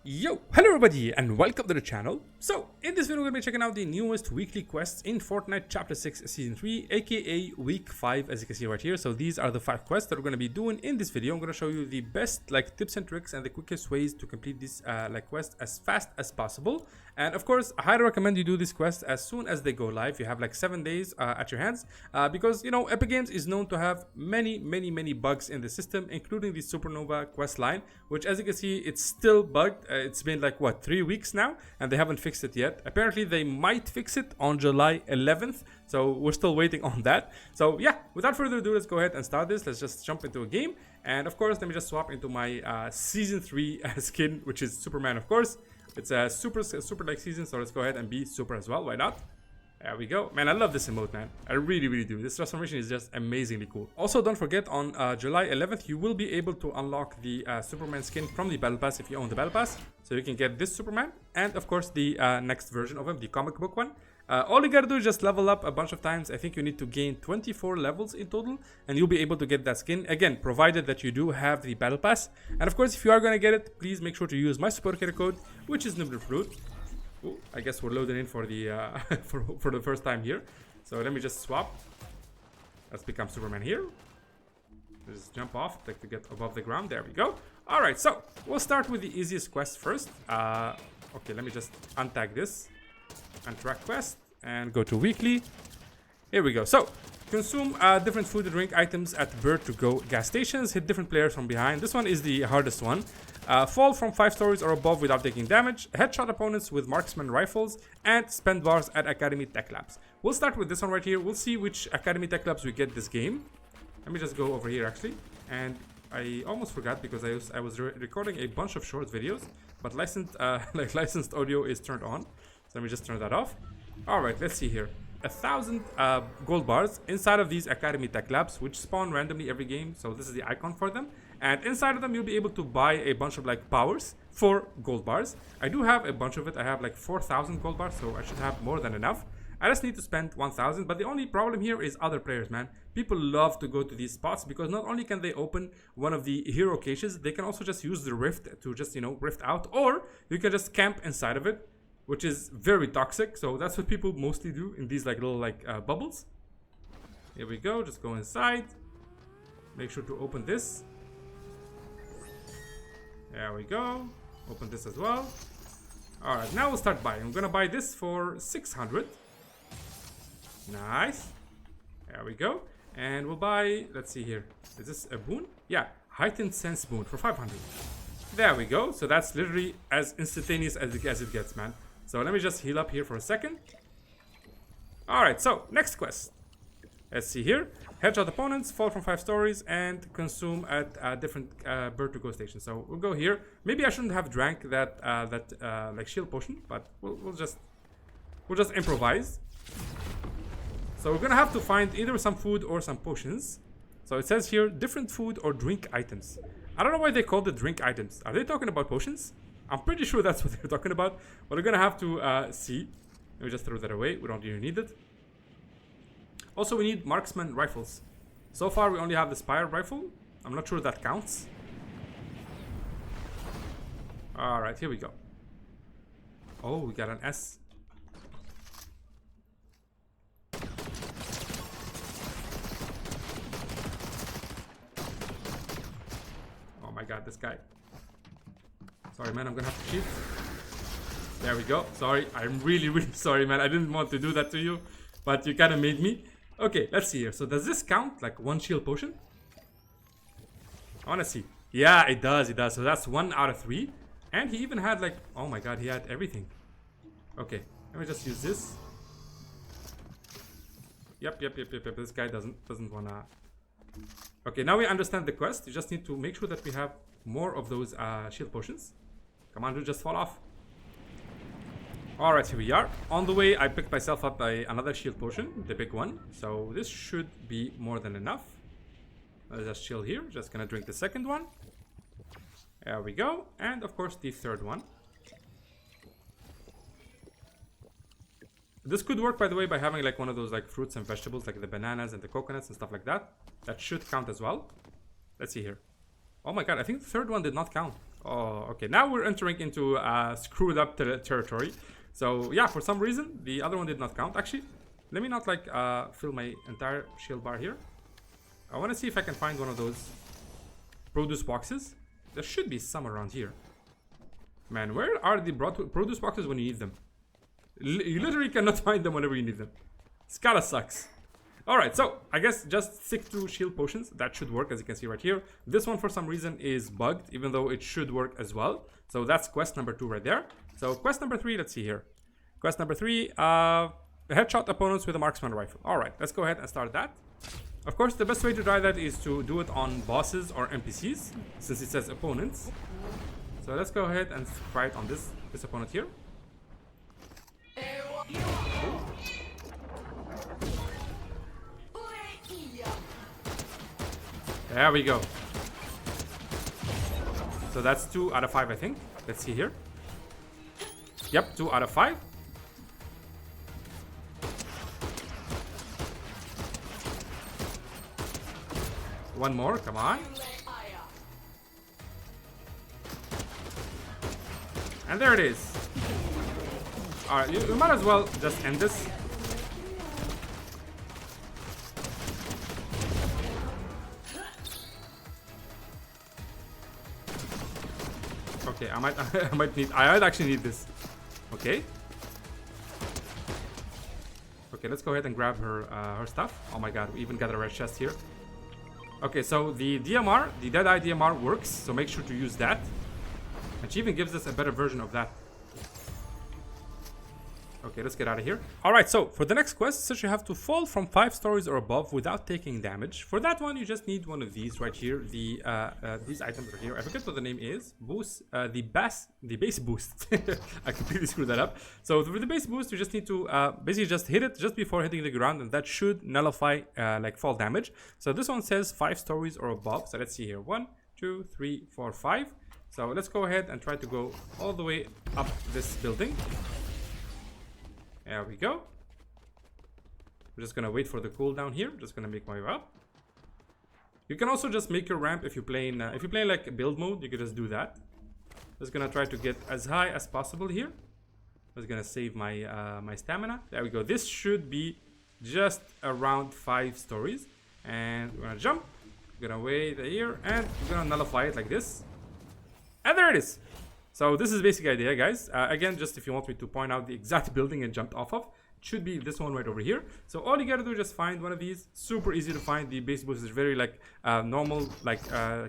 Yo, hello everybody and welcome to the channel. So, in this video we're going to be checking out the newest weekly quests in Fortnite Chapter 6 Season 3, aka Week 5, as you can see right here. So these are the 5 quests that we're going to be doing in this video. I'm going to show you the best tips and tricks and the quickest ways to complete this quest as fast as possible. And of course, I highly recommend you do this quest as soon as they go live. You have like 7 days at your hands because, you know, Epic Games is known to have many bugs in the system, including the Supernova quest line, which as you can see, it's still bugged. It's been like, what, 3 weeks now, and they haven't fixed it yet. Apparently, they might fix it on July 11th, so we're still waiting on that. So yeah, without further ado, let's go ahead and start this. Let's just jump into a game. And of course, let me just swap into my Season 3 skin, which is Superman, of course. It's a super like season, so let's go ahead and be super as well. Why not? There we go. Man, I love this emote, man. I really do. This transformation is just amazingly cool. Also, don't forget, on July 11th, you will be able to unlock the Superman skin from the Battle Pass if you own the Battle Pass. So you can get this Superman and, of course, the next version of him, the comic book one. All you gotta do is just level up a bunch of times. I think you need to gain 24 levels in total, and you'll be able to get that skin. Again, provided that you do have the Battle Pass. And, of course, if you are gonna get it, please make sure to use my support creator code, which is NOOBNOOBFRUIT. Ooh, I guess we're loading in for the for the first time here. So let me just swap. Let's become Superman here. Just jump off, like to get above the ground. There we go. All right, so we'll start with the easiest quest first. Okay, let me just untag this, untrack quest, and go to weekly. Here we go. So consume different food and drink items at BURD To Go gas stations. Hit different players from behind. This one is the hardest one. Fall from 5 stories or above without taking damage. Headshot opponents with marksman rifles. And spend bars at Academy Tech Labs. We'll start with this one right here. We'll see which Academy Tech Labs we get this game. Let me just go over here actually. And I almost forgot because I was recording a bunch of short videos. But licensed audio is turned on. So let me just turn that off. Alright, let's see here. 1,000 gold bars inside of these Academy Tech Labs, which spawn randomly every game. So this is the icon for them. And inside of them, you'll be able to buy a bunch of like powers for gold bars. I do have a bunch of it. I have like 4,000 gold bars, so I should have more than enough. I just need to spend 1,000. But the only problem here is other players, man. People love to go to these spots because not only can they open one of the hero caches, they can also just use the rift to just, you know, rift out. Or you can just camp inside of it, which is very toxic. So that's what people mostly do in these like little bubbles. Here we go. Just go inside. Make sure to open this. There we go. Open this as well. Alright, now we'll start buying. I'm gonna buy this for 600. Nice. There we go. And we'll buy, let's see here. Is this a boon? Yeah, heightened sense boon for 500. There we go. So that's literally as instantaneous as it gets, man. So let me just heal up here for a second. Alright, so next quest. Let's see here. Headshot opponents, fall from 5 stories, and consume at different BURD To Go stations. So we'll go here. Maybe I shouldn't have drank that like shield potion, but we'll just improvise. So we're gonna have to find either some food or some potions. So it says here different food or drink items. I don't know why they called it drink items. Are they talking about potions? I'm pretty sure that's what they're talking about, but we're gonna have to see. Let me just throw that away. We don't really need it. Also, we need marksman rifles. So far, we only have the Spire rifle. I'm not sure that counts. Alright, here we go. Oh, we got an S. Oh my god, this guy. Sorry, man, I'm gonna have to cheat. There we go. Sorry, I'm really sorry, man. I didn't want to do that to you, but you kind of made me. Okay, let's see here. So does this count like 1 shield potion? I want to see. Yeah, it does. It does. So that's 1 out of 3. And he even had like, oh my god, he had everything. Okay, let me just use this. Yep. This guy doesn't wanna. Okay, now we understand the quest. You just need to make sure that we have more of those shield potions. Come on, dude, just fall off. Alright, here we are. On the way, I picked myself up another shield potion, the big one. So this should be more than enough. Let's just chill here. Just gonna drink the second one. There we go. And of course, the third one. This could work, by the way, by having like one of those like fruits and vegetables, like the bananas and the coconuts and stuff like that. That should count as well. Let's see here. Oh my god, I think the third one did not count. Oh, okay. Now we're entering into screwed up territory. So yeah, for some reason the other one did not count. Actually, let me not like fill my entire shield bar here. I want to see if I can find one of those produce boxes. There should be some around here. Man, where are the produce boxes when you need them? You literally cannot find them whenever you need them. This kinda sucks. Alright, so I guess just stick to shield potions. That should work, as you can see right here. This one for some reason is bugged, even though it should work as well. So that's quest number 2 right there. So quest number 3, let's see here. Quest number 3, headshot opponents with a marksman rifle. Alright, let's go ahead and start that. Of course, the best way to try that is to do it on bosses or NPCs, since it says opponents. So let's go ahead and try it on this opponent here. There we go. So that's 2 out of 5, I think. Let's see here. Yep, 2 out of 5. One more, come on. And there it is. Alright, you might as well just end this. Okay, I might actually need this. Okay. Okay, let's go ahead and grab her her stuff. Oh my god, we even got a red chest here. Okay, so the DMR, the Deadeye DMR works, so make sure to use that. And she even gives us a better version of that. Okay, let's get out of here. Alright, so for the next quest, since you have to fall from 5 stories or above without taking damage. For that one, you just need one of these right here. These items right here. I forget what the name is. Boost, the base boost. I completely screwed that up. So for the base boost, you just need to basically just hit it just before hitting the ground, and that should nullify like fall damage. So this one says 5 stories or above. So let's see here. 1, 2, 3, 4, 5. So let's go ahead and try to go all the way up this building. There we go. We're just gonna wait for the cooldown here. Just gonna make my way up. You can also just make your ramp if you're playing like build mode. You can just do that. Just gonna try to get as high as possible here. Just gonna save my my stamina. There we go. This should be just around 5 stories, and we're gonna jump. We're gonna wait here, and we're gonna nullify it like this. And there it is. So this is basic idea, guys. Again, just if you want me to point out the exact building and jumped off of, it should be this one right over here. So all you gotta do is just find one of these. Super easy to find. The base boost is very like normal, like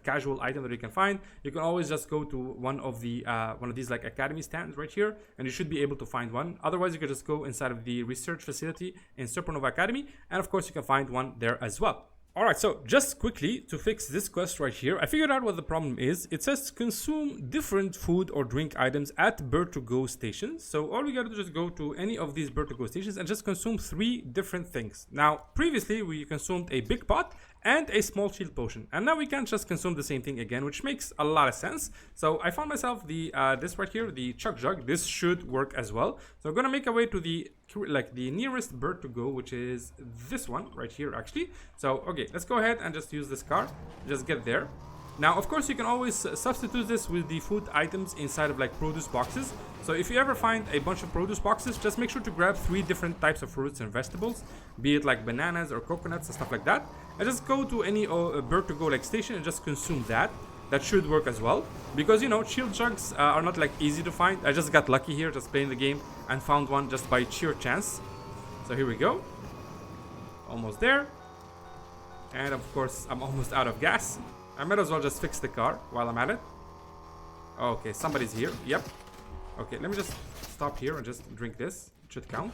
casual item that you can find. You can always just go to one of these like academy stands right here, and you should be able to find one. Otherwise, you can just go inside of the research facility in Supernova Academy, and of course, you can find one there as well. Alright, so just quickly to fix this quest right here, I figured out what the problem is. It says consume different food or drink items at BURD To Go stations. So all we gotta do is just go to any of these BURD To Go stations and just consume 3 different things. Now, previously we consumed a big pot and a small shield potion, and now we can just consume the same thing again, which makes a lot of sense. So I found myself the this right here, the Chuck Jug. This should work as well. So I'm gonna make a way to the nearest BURD To Go, which is this one right here actually. So okay, let's go ahead and just use this car, just get there. Now of course you can always substitute this with the food items inside of like produce boxes. So if you ever find a bunch of produce boxes, just make sure to grab 3 different types of fruits and vegetables, be it like bananas or coconuts and stuff like that, and just go to any BURD To Go like station and just consume that. That should work as well, because you know shield jugs are not like easy to find. I just got lucky here, just playing the game, and found one just by sheer chance. So here we go, almost there, and of course I'm almost out of gas. I might as well just fix the car while I'm at it. Okay, somebody's here. Yep. Okay, let me just stop here and just drink this. It should count.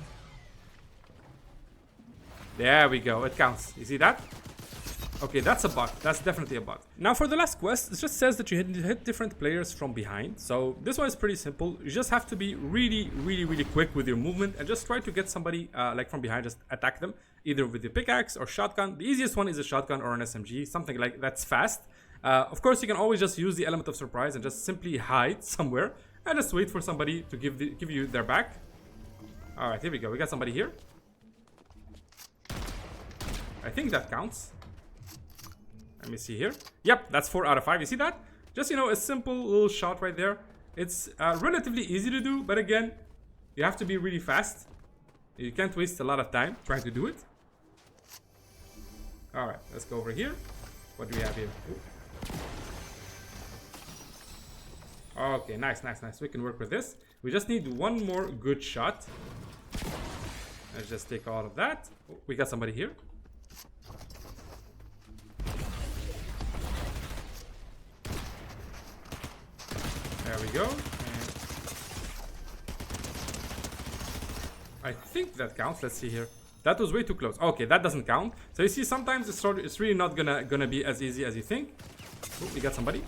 There we go, it counts. You see that? Okay, that's a bot. That's definitely a bot. Now for the last quest, it just says that you hit different players from behind. So this one is pretty simple. You just have to be really quick with your movement and just try to get somebody like from behind. Just attack them either with the pickaxe or shotgun. The easiest one is a shotgun or an SMG, something like that's fast. Of course, you can always just use the element of surprise and just simply hide somewhere and just wait for somebody to give you their back. All right, here we go. We got somebody here. I think that counts. Let me see here. Yep, that's 4 out of 5. You see that? Just, you know, a simple little shot right there. It's relatively easy to do, but again, you have to be really fast. You can't waste a lot of time trying to do it. All right, let's go over here. What do we have here? Ooh. Okay, nice. We can work with this. We just need one more good shot. Let's just take all of that. Oh, we got somebody here. There we go. And I think that counts. Let's see here. That was way too close. Okay, that doesn't count. So you see, sometimes it's really not gonna be as easy as you think. Oh, we got somebody.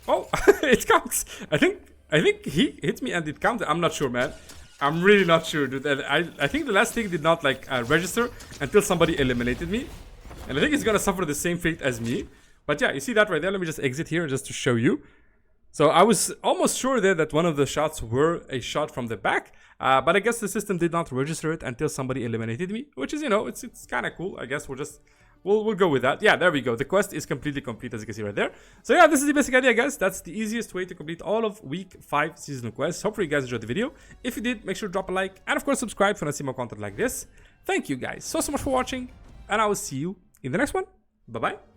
Oh, it counts. I think he hit me and it counted. I'm not sure, man. I'm really not sure, dude. I think the last thing did not like register until somebody eliminated me, and I think he's gonna suffer the same fate as me. But yeah, you see that right there. Let me just exit here just to show you. So I was almost sure there that one of the shots were a shot from the back, but I guess the system did not register it until somebody eliminated me, which is, you know, it's kind of cool. I guess we'll go with that. Yeah, there we go. The quest is completely complete, as you can see right there. So yeah, this is the basic idea, guys. That's the easiest way to complete all of week 5 seasonal quests. Hopefully you guys enjoyed the video. If you did, make sure to drop a like, and of course subscribe if you want to see more content like this. Thank you guys so much for watching, and I will see you in the next one. Bye bye.